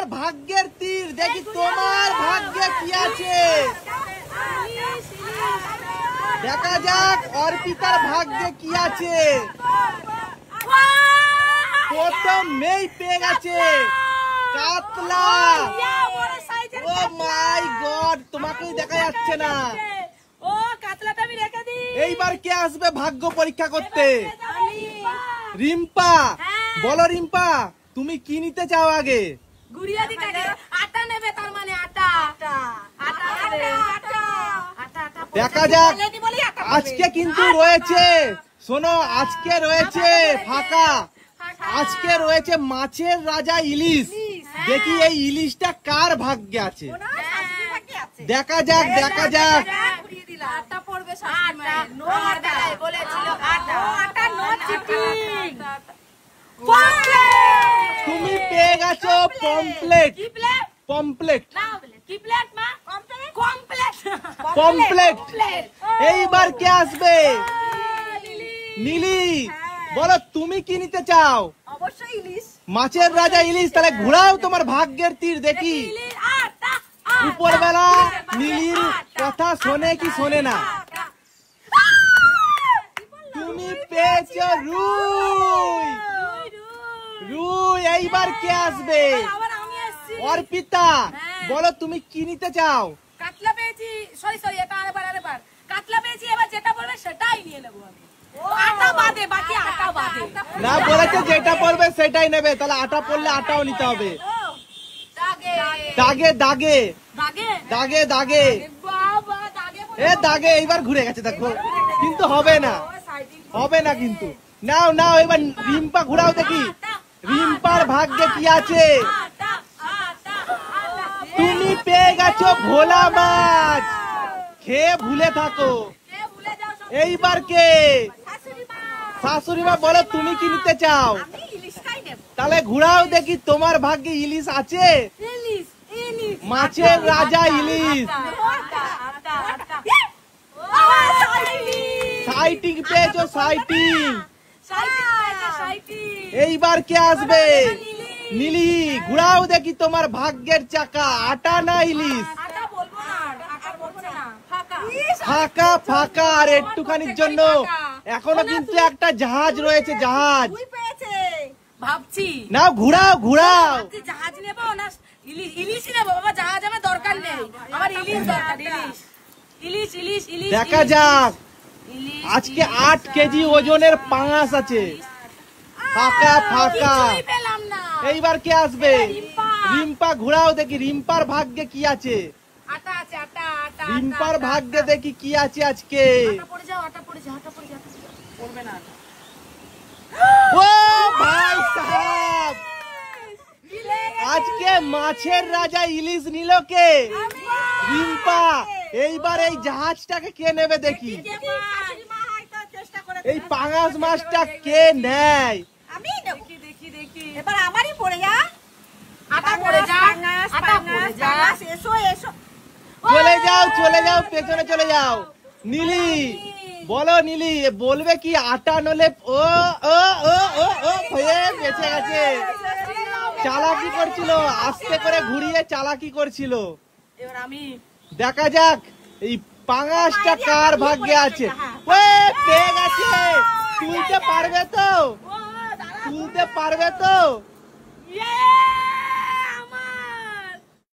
তোমার ভাগ্যের তীর, দেখি তোমার ভাগ্যে কি আছে। দেখা যাক অর্পিতার ভাগ্যে কি আছে। প্রথমেই পেয়ে গেছে কাতলা। ও মাই গড, তোমাকেই দেখা যাচ্ছে না। এইবার কে আসবে ভাগ্য পরীক্ষা করতে? রিম্পা। বলো রিম্পা, তুমি কি নিতে চাও আগে? দেখা যাক। আজকে কিন্তু রয়েছে, শোনো, আজকে রয়েছে ফাঁকা। আজকে রয়েছে মাছের রাজা ইলিশ। দেখি এই ইলিশটা কার ভাগ্যে আছে। দেখা যাক, দেখা যাক। তুমি পেয়ে গেছো পমপ্লেট। Pomfret, pomfret. এইবার কে আসবে? নীলি। বলো তুমি কি নিতে চাও? অবশ্যই ইলিশ। মাছের রাজা ইলিশ। তাহলে ঘুরাও তোমার ভাগ্যের তীর, দেখি উপরবেলা নীলির কথা শোনে কি শোনে না। তুমি পেয়েছো রুই। রুই। এইবার কে আসবে? অর্পিতা। বলো তুমি কি নিতে চাও? কাতলা পেয়েছি। সরি সরি, এটা আরেকবার। কাতলা পেয়েছি, এবার যেটা বলবে সেটাই নিয়ে নেবো আমি। আটা বাদে, বাকি আটা বাদে। না, বলেছে যেটা পড়বে সেটাই নেবে। তাহলে আটা পড়লে আটাও নিতে হবে। দাগে দাগে দাগে দাগে এ দাগে। এইবার ঘুরে গেছে দেখো, কিন্তু হবে না, হবে না কিন্তু। নাও নাও, এবার রিম্পা ঘুরাও দেখি রিম্পার ভাগ্যে কি আছে। তুমি পেয়ে গেছো ভোলা মাছ। খেয়ে ভুলে থাকো। এইবার কে? শাশুড়ি মা। বলো তুমি কি নিতে চাও? তাহলে ঘুরাও দেখি তোমার ভাগ্যে ইলিশ আছে। মাছের রাজা ইলিশ। সাইটিং পেয়েছো, সাইটিং। এইবার কে আসবে? নীলি। ঘুরাও দেখি তোমার ভাগ্যের চাকা। আটা না ইলিশ? ফাঁকা ফাঁকা। আর একটুখানির জন্য এখনো কিন্তু একটা জাহাজ রয়েছে, জাহাজ ভাবছি। না, ঘুরাও ঘুরাও। জাহাজ নেবো না ইলিশ নেবো? বাবা, জাহাজ আমার দরকার নেই, আমার ইলিশ দরকার। ইলিশ ইলিশ ইলিশ। দেখা যাক। আজকে 8 কেজি ওজনের পাঙাশ আছে। ফাঁকা ফাঁকা। এইবার কে আসবে? রিম্পা। ঘুরাও দেখি রিম্পার ভাগ্যে কি আছে। রিম্পার ভাগ্যে দেখি কি আছে আজকে। ও ভাই সাহেব, আজকে মাছের রাজা ইলিশ নিল কে? রিম্পা। এইবার এই জাহাজটাকে কে নেবে দেখি। এই পাঙাশ মাছটা কে নেয়? এবার আমারই পড়ে যা। আটা পড়ে যা, আটা পড়ে যা। এসো এসো। চলে যাও, চলে যাও, পেছনে চলে যাও। নীলি। বলো নীলি, বলবে কি আটা নলে? ও ও ও ও ও হয়ে বেঁচে গেছে। চালাকি করছিল, আস্তে করে ঘুরিয়ে চালাকি করছিল। এবার আমি। দেখা যাক এই পাঙাশটা কার ভাগ্যে আছে। পেয়ে গেছে। তুলতে পারবে তো? তুলতে পারবে তো?